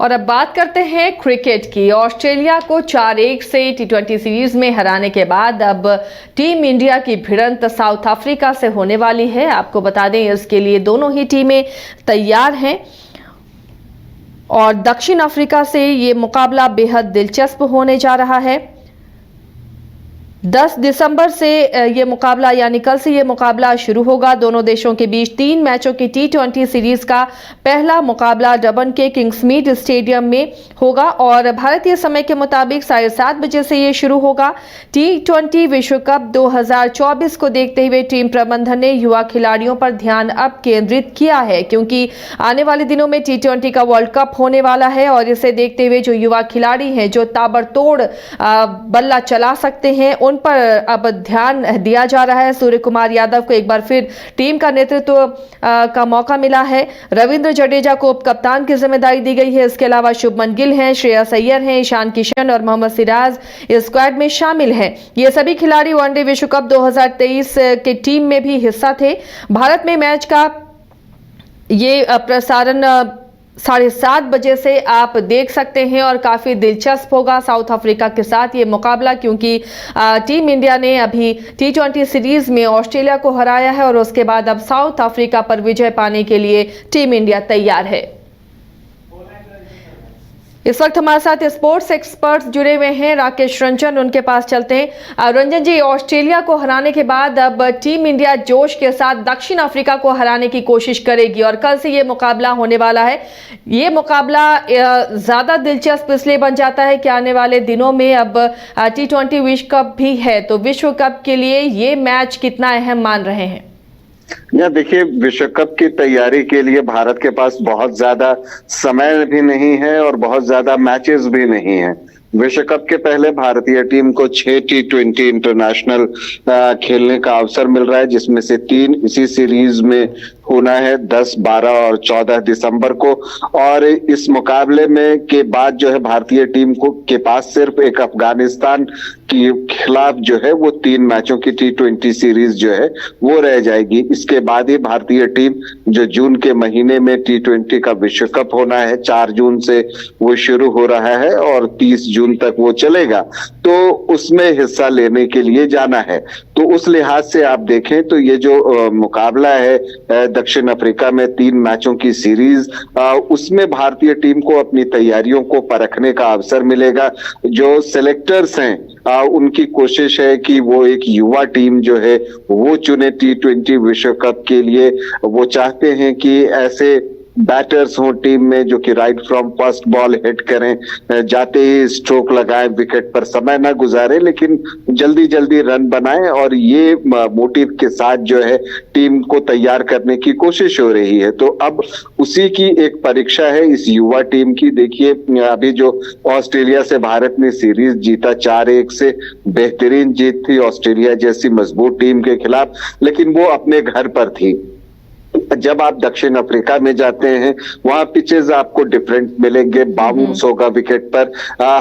और अब बात करते हैं क्रिकेट की। ऑस्ट्रेलिया को 4-1 से T20 सीरीज में हराने के बाद अब टीम इंडिया की भिड़ंत साउथ अफ्रीका से होने वाली है। आपको बता दें इसके लिए दोनों ही टीमें तैयार हैं और दक्षिण अफ्रीका से ये मुकाबला बेहद दिलचस्प होने जा रहा है। 10 दिसंबर से ये मुकाबला यानी कल से ये मुकाबला शुरू होगा। दोनों देशों के बीच 3 मैचों की T20 सीरीज का पहला मुकाबला डबन के किंग्समीड स्टेडियम में होगा और भारतीय समय के मुताबिक 7:30 बजे से ये शुरू होगा। T20 विश्व कप 2024 को देखते हुए टीम प्रबंधन ने युवा खिलाड़ियों पर ध्यान अब केंद्रित किया है, क्योंकि आने वाले दिनों में T20 का वर्ल्ड कप होने वाला है और इसे देखते हुए जो युवा खिलाड़ी हैं, जो ताबड़तोड़ बल्ला चला सकते हैं, उन पर अब ध्यान दिया जा रहा है। सूर्य कुमार यादव को एक बार फिर टीम का नेतृत्व का मौका मिला है। रविंद्र जडेजा को उप कप्तान की जिम्मेदारी दी गई है। इसके अलावा शुभमन गिल हैं, श्रेयस अय्यर हैं, ईशान किशन और मोहम्मद सिराज इस स्क्वाड में शामिल हैं। ये सभी खिलाड़ी वनडे विश्व कप 2023 के टीम में भी हिस्सा थे। भारत में मैच का ये प्रसारण 7:30 बजे से आप देख सकते हैं और काफ़ी दिलचस्प होगा साउथ अफ्रीका के साथ ये मुकाबला, क्योंकि टीम इंडिया ने अभी T20 सीरीज में ऑस्ट्रेलिया को हराया है और उसके बाद अब साउथ अफ्रीका पर विजय पाने के लिए टीम इंडिया तैयार है। इस वक्त हमारे साथ स्पोर्ट्स एक्सपर्ट्स जुड़े हुए हैं, राकेश रंजन, उनके पास चलते हैं। रंजन जी, ऑस्ट्रेलिया को हराने के बाद अब टीम इंडिया जोश के साथ दक्षिण अफ्रीका को हराने की कोशिश करेगी और कल से ये मुकाबला होने वाला है। ये मुकाबला ज्यादा दिलचस्प इसलिए बन जाता है कि आने वाले दिनों में अब T20 विश्व कप भी है, तो विश्व कप के लिए ये मैच कितना अहम मान रहे हैं? या देखिए, विश्व कप की तैयारी के लिए भारत के पास बहुत ज्यादा समय भी नहीं है और बहुत ज्यादा मैचेस भी नहीं है। विश्व कप के पहले भारतीय टीम को 6 T20 इंटरनेशनल खेलने का अवसर मिल रहा है, जिसमें से 3 इसी सीरीज में होना है 10, 12 और 14 दिसंबर को। और इस मुकाबले में के बाद जो है भारतीय टीम को के पास सिर्फ एक अफगानिस्तान के खिलाफ जो है वो 3 मैचों की T20 सीरीज जो है वो रह जाएगी। इसके बाद ही भारतीय टीम जो जून के महीने में T20 का विश्व कप होना है, 4 जून से वो शुरू हो रहा है और 30 जून तक वो चलेगा, तो उसमें हिस्सा लेने के लिए जाना है। तो उस लिहाज से आप देखें तो ये जो मुकाबला है दक्षिण अफ्रीका में 3 मैचों की सीरीज, उसमें भारतीय टीम को अपनी तैयारियों को परखने का अवसर मिलेगा। जो सिलेक्टर्स हैं उनकी कोशिश है कि वो एक युवा टीम जो है वो चुने T20 विश्व कप के लिए। वो चाहते हैं कि ऐसे बैटर्स हों टीम में जो कि right from first ball hit करें, जाते ही स्ट्रोक लगाएं, विकेट पर समय ना गुजारें, लेकिन जल्दी जल्दी रन बनाएं। और ये मोटिव के साथ जो है टीम को तैयार करने की कोशिश हो रही है। तो अब उसी की एक परीक्षा है इस युवा टीम की। देखिए, अभी जो ऑस्ट्रेलिया से भारत ने सीरीज जीता 4-1 से, बेहतरीन जीत थी ऑस्ट्रेलिया जैसी मजबूत टीम के खिलाफ, लेकिन वो अपने घर पर थी। जब आप दक्षिण अफ्रीका में जाते हैं वहां पिचेस आपको डिफरेंट मिलेंगे, बाउंस होगा विकेट पर।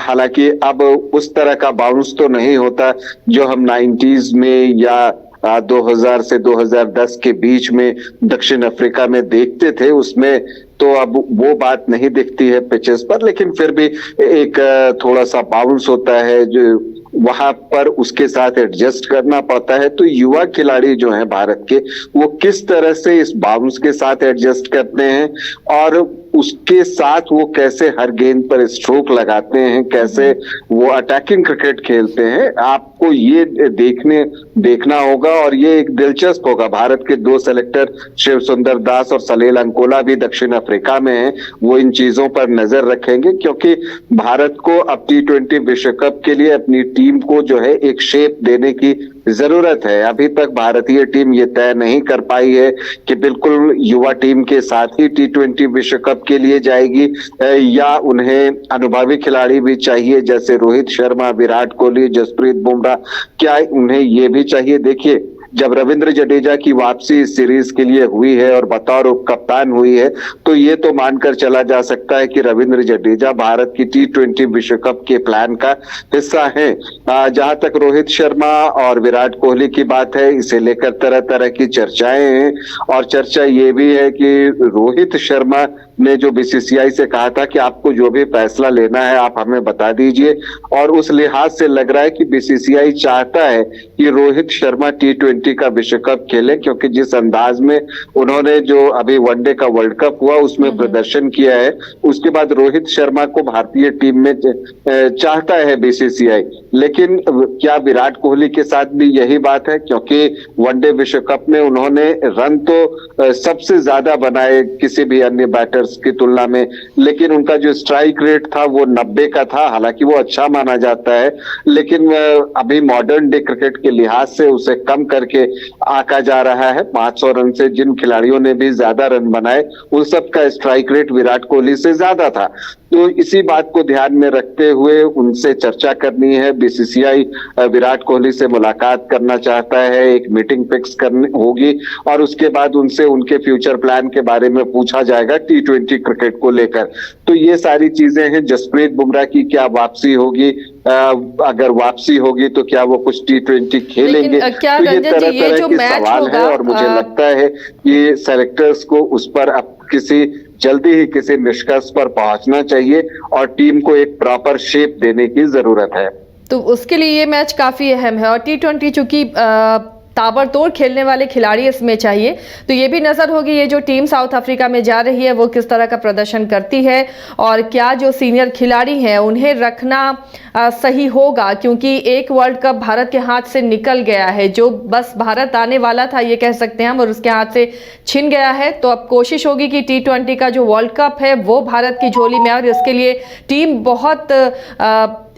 हालांकि अब उस तरह का बाउंस तो नहीं होता जो हम 90s में या 2000 से 2010 के बीच में दक्षिण अफ्रीका में देखते थे। उसमें तो अब वो बात नहीं दिखती है पिचेस पर, लेकिन फिर भी एक थोड़ा सा बाउंस होता है जो वहां पर उसके साथ एडजस्ट करना पड़ता है। तो युवा खिलाड़ी जो हैं भारत के, वो किस तरह से इस बाउंस के साथ एडजस्ट करते हैं और उसके साथ वो कैसे हर गेंद पर स्ट्रोक लगाते हैं, कैसे वो अटैकिंग क्रिकेट खेलते हैं, आपको ये देखना होगा। और ये एक दिलचस्प होगा। भारत के 2 सेलेक्टर शिव सुंदर दास और सलील अंकोला भी दक्षिण अफ्रीका में हैं, वो इन चीजों पर नजर रखेंगे, क्योंकि भारत को अब T20 विश्व कप के लिए अपनी टीम को जो है एक शेप देने की जरूरत है। अभी तक भारतीय टीम ये तय नहीं कर पाई है कि बिल्कुल युवा टीम के साथ ही T20 विश्व कप के लिए जाएगी या उन्हें अनुभवी खिलाड़ी भी चाहिए, जैसे रोहित शर्मा, विराट कोहली, जसप्रीत बुमराह, क्या उन्हें ये भी चाहिए? देखिए, जब रविंद्र जडेजा की वापसी इस सीरीज के लिए हुई है और बतौर उप कप्तान हुई है, तो ये तो मानकर चला जा सकता है कि रविंद्र जडेजा भारत की T20 विश्व कप के प्लान का हिस्सा है। जहां तक रोहित शर्मा और विराट कोहली की बात है, इसे लेकर तरह तरह की चर्चाएं हैं और चर्चा ये भी है कि रोहित शर्मा ने जो बीसीसीआई से कहा था कि आपको जो भी फैसला लेना है आप हमें बता दीजिए, और उस लिहाज से लग रहा है कि बीसीसीआई चाहता है कि रोहित शर्मा T20 का विश्व कप खेले, क्योंकि जिस अंदाज में उन्होंने जो अभी वनडे का वर्ल्ड कप हुआ उसमें प्रदर्शन किया है, उसके बाद रोहित शर्मा को भारतीय टीम में चाहता है बीसीसीआई। लेकिन क्या विराट कोहली के साथ भी यही बात है? क्योंकि वनडे विश्व कप में उन्होंने रन तो सबसे ज्यादा बनाए किसी भी अन्य बैटर्स की तुलना में, लेकिन उनका जो स्ट्राइक रेट था वो 90 का था। हालांकि वो अच्छा माना जाता है, लेकिन अभी मॉडर्न डे क्रिकेट के लिहाज से उसे कम करके आंका जा रहा है। 500 रन से जिन खिलाड़ियों ने भी ज्यादा रन बनाए उन सब का स्ट्राइक रेट विराट कोहली से ज्यादा था। तो इसी बात को ध्यान में रखते हुए उनसे चर्चा करनी है। बीसीसीआई विराट कोहली से मुलाकात करना चाहता है, एक मीटिंग फिक्स करनी होगी और उसके बाद उनसे उनके फ्यूचर प्लान के बारे में पूछा जाएगा T20 क्रिकेट को लेकर। तो ये सारी चीजें हैं। जसप्रीत बुमराह की क्या वापसी होगी, अगर वापसी होगी तो क्या वो कुछ T20 खेलेंगे? क्या तो ये रंजन जी, ये जो के मैच सवाल है और मुझे लगता है कि सेलेक्टर्स को उस पर अब जल्दी ही किसी निष्कर्ष पर पहुंचना चाहिए और टीम को एक प्रॉपर शेप देने की जरूरत है। तो उसके लिए ये मैच काफी अहम है और T20 चूंकि ताबड़तोड़ खेलने वाले खिलाड़ी इसमें चाहिए, तो ये भी नजर होगी ये जो टीम साउथ अफ्रीका में जा रही है वो किस तरह का प्रदर्शन करती है और क्या जो सीनियर खिलाड़ी हैं उन्हें रखना सही होगा, क्योंकि एक वर्ल्ड कप भारत के हाथ से निकल गया है, जो बस भारत आने वाला था ये कह सकते हैं हम, और उसके हाथ से छिन गया है। तो अब कोशिश होगी कि T20 का जो वर्ल्ड कप है वो भारत की झोली में, और इसके लिए टीम बहुत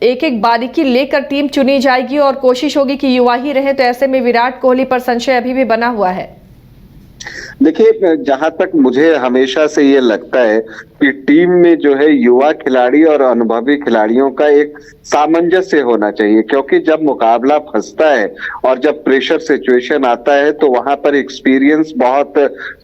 एक एक बारीकी लेकर टीम चुनी जाएगी और कोशिश होगी कि युवा ही रहे। तो ऐसे में विराट कोहली पर संशय अभी भी बना हुआ है। देखिए, जहां तक मुझे हमेशा से ये लगता है कि टीम में जो है युवा खिलाड़ी और अनुभवी खिलाड़ियों का एक सामंजस्य होना चाहिए, क्योंकि जब मुकाबला फंसता है और जब प्रेशर सिचुएशन आता है तो वहां पर एक्सपीरियंस बहुत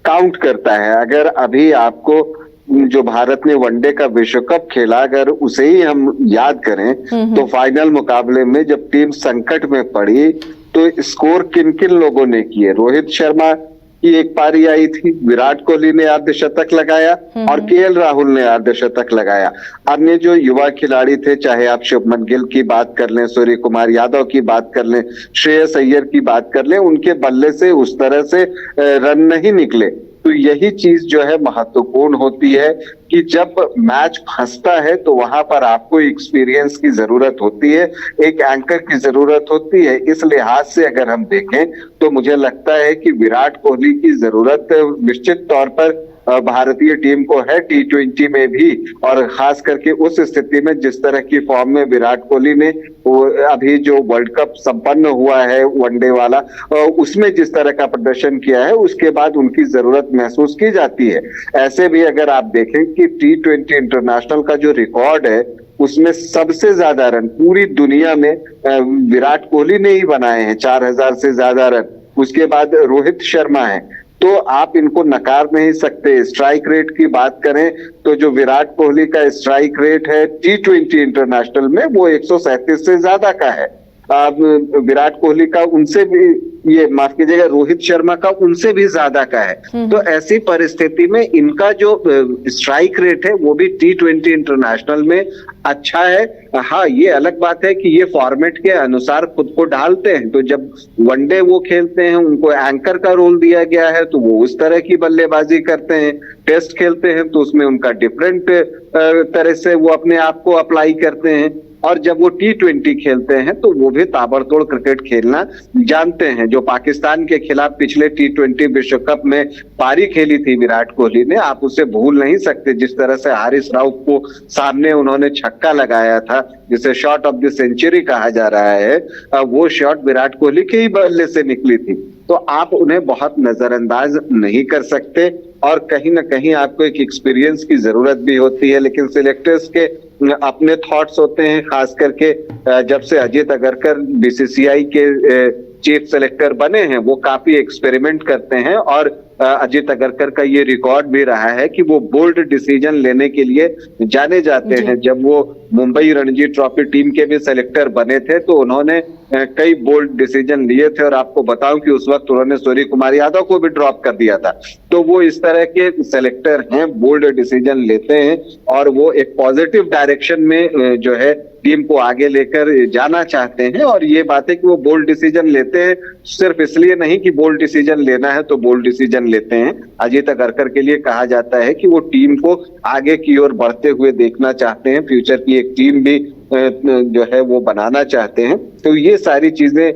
काउंट करता है। अगर अभी आपको जो भारत ने वनडे का विश्व कप खेला, अगर उसे ही हम याद करें तो फाइनल मुकाबले में जब टीम संकट में पड़ी तो स्कोर किन किन लोगों ने किए? रोहित शर्मा की एक पारी आई थी, विराट कोहली ने अर्धशतक लगाया और KL राहुल ने अर्धशतक लगाया। अन्य जो युवा खिलाड़ी थे, चाहे आप शुभमन गिल की बात कर लें, सूर्य कुमार यादव की बात कर लें, श्रेयस अय्यर की बात कर लें, उनके बल्ले से उस तरह से रन नहीं निकले। तो यही चीज जो है महत्वपूर्ण होती है कि जब मैच फंसता है तो वहां पर आपको एक्सपीरियंस की जरूरत होती है, एक एंकर की जरूरत होती है। इस लिहाज से अगर हम देखें तो मुझे लगता है कि विराट कोहली की जरूरत निश्चित तौर पर भारतीय टीम को है T20 में भी, और खास करके उस स्थिति में जिस तरह की फॉर्म में विराट कोहली ने अभी जो वर्ल्ड कप संपन्न हुआ है वनडे वाला, उसमें जिस तरह का प्रदर्शन किया है उसके बाद उनकी जरूरत महसूस की जाती है। ऐसे भी अगर आप देखें कि T20 इंटरनेशनल का जो रिकॉर्ड है उसमें सबसे ज्यादा रन पूरी दुनिया में विराट कोहली ने ही बनाए हैं, 4000 से ज्यादा रन। उसके बाद रोहित शर्मा है, तो आप इनको नकार नहीं सकते। स्ट्राइक रेट की बात करें तो जो विराट कोहली का स्ट्राइक रेट है T20 इंटरनेशनल में वो 137 से ज्यादा का है। विराट कोहली का उनसे भी, ये माफ कीजिएगा, रोहित शर्मा का उनसे भी ज्यादा का है। तो ऐसी परिस्थिति में इनका जो स्ट्राइक रेट है वो भी T20 इंटरनेशनल में अच्छा है। हाँ, ये अलग बात है कि ये फॉर्मेट के अनुसार खुद को ढालते हैं, तो जब वनडे वो खेलते हैं उनको एंकर का रोल दिया गया है तो वो उस तरह की बल्लेबाजी करते हैं। टेस्ट खेलते हैं तो उसमें उनका डिफरेंट तरह से वो अपने आप को अप्लाई करते हैं, और जब वो T20 खेलते हैं तो वो भी ताबड़तोड़ क्रिकेट खेलना जानते हैं। जो पाकिस्तान के खिलाफ पिछले T20 विश्व कप में पारी खेली थी विराट कोहली ने, आप उसे भूल नहीं सकते। जिस तरह से हारिस राउफ को सामने उन्होंने छक्का लगाया था, जिसे शॉट ऑफ द सेंचुरी कहा जा रहा है, वो शॉट विराट कोहली के ही बल्ले से निकली थी। तो आप उन्हें बहुत नजरअंदाज नहीं कर सकते, और कहीं ना कहीं आपको एक एक्सपीरियंस की जरूरत भी होती है। लेकिन सिलेक्टर्स के अपने थॉट्स होते हैं, खास करके जब से अजीत अगरकर BCCI के चीफ सेलेक्टर बने हैं वो काफी एक्सपेरिमेंट करते हैं और अजीत अगरकर का ये रिकॉर्ड भी रहा है कि वो बोल्ड डिसीजन लेने के लिए जाने जाते हैं। जब वो मुंबई रणजी ट्रॉफी टीम के भी सेलेक्टर बने थे तो उन्होंने कई बोल्ड डिसीजन लिए थे, और आपको बताऊं कि उस वक्त उन्होंने सूर्य कुमार यादव को भी ड्रॉप कर दिया था। तो वो इस तरह के सेलेक्टर हैं, बोल्ड डिसीजन लेते हैं और वो एक पॉजिटिव डायरेक्शन में जो है टीम को आगे लेकर जाना चाहते हैं। और ये बात है कि वो बोल्ड डिसीजन लेते हैं सिर्फ इसलिए नहीं कि बोल्ड डिसीजन लेना है तो बोल्ड डिसीजन लेते हैं। अजीत अगरकर के लिए कहा जाता है कि वो टीम को आगे की ओर बढ़ते हुए देखना चाहते हैं, फ्यूचर की एक टीम भी जो है वो बनाना चाहते हैं। तो ये सारी चीजें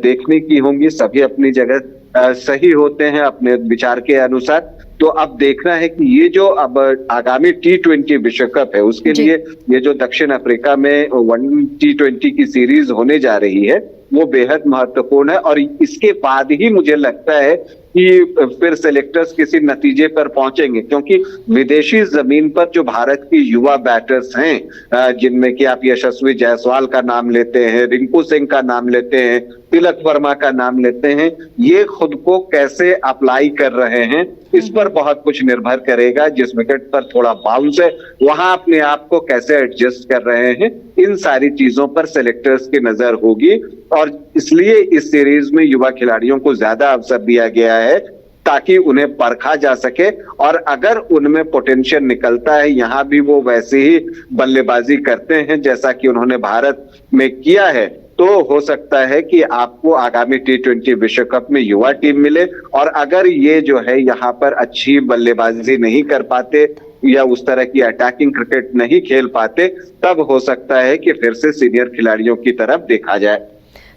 देखने की होंगी। सभी अपनी जगह सही होते हैं अपने विचार के अनुसार। तो अब देखना है कि ये जो अब आगामी T20 विश्व कप है उसके लिए ये जो दक्षिण अफ्रीका में T20 की सीरीज होने जा रही है वो बेहद महत्वपूर्ण है। और इसके बाद ही मुझे लगता है कि फिर सेलेक्टर्स किसी नतीजे पर पहुंचेंगे, क्योंकि विदेशी जमीन पर जो भारत की युवा बैटर्स हैं, जिनमें कि आप यशस्वी जायसवाल का नाम लेते हैं, रिंकू सिंह का नाम लेते हैं, तिलक वर्मा का नाम लेते हैं, ये खुद को कैसे अप्लाई कर रहे हैं इस पर बहुत कुछ निर्भर करेगा। जिस विकेट पर थोड़ा बाउंस है वहां अपने आप को कैसे एडजस्ट कर रहे हैं, इन सारी चीजों पर सेलेक्टर्स की नजर होगी। और इसलिए इस सीरीज में युवा खिलाड़ियों को ज्यादा अवसर दिया गया है ताकि उन्हें परखा जा सके, और अगर उनमें पोटेंशियल निकलता है, यहाँ भी वो वैसे ही बल्लेबाजी करते हैं जैसा कि उन्होंने भारत में किया है, तो हो सकता है कि आपको आगामी T20 विश्व कप में युवा टीम मिले। और अगर ये जो है यहाँ पर अच्छी बल्लेबाजी नहीं कर पाते या उस तरह की अटैकिंग क्रिकेट नहीं खेल पाते, तब हो सकता है कि फिर से सीनियर खिलाड़ियों की तरफ देखा जाए।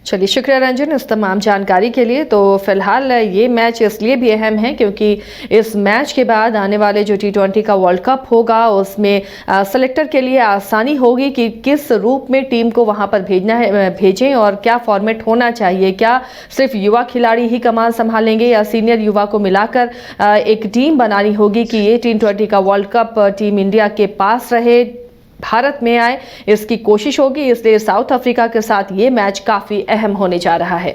चलिए, शुक्रिया रंजन इस तमाम जानकारी के लिए। तो फिलहाल ये मैच इसलिए भी अहम है क्योंकि इस मैच के बाद आने वाले जो T20 का वर्ल्ड कप होगा उसमें सेलेक्टर के लिए आसानी होगी कि किस रूप में टीम को वहां पर भेजें और क्या फॉर्मेट होना चाहिए। क्या सिर्फ युवा खिलाड़ी ही कमान संभालेंगे या सीनियर युवा को मिलाकर एक टीम बनानी होगी कि ये T20 का वर्ल्ड कप टीम इंडिया के पास रहे, भारत में आए, इसकी कोशिश होगी। इसलिए साउथ अफ्रीका के साथ ये मैच काफ़ी अहम होने जा रहा है।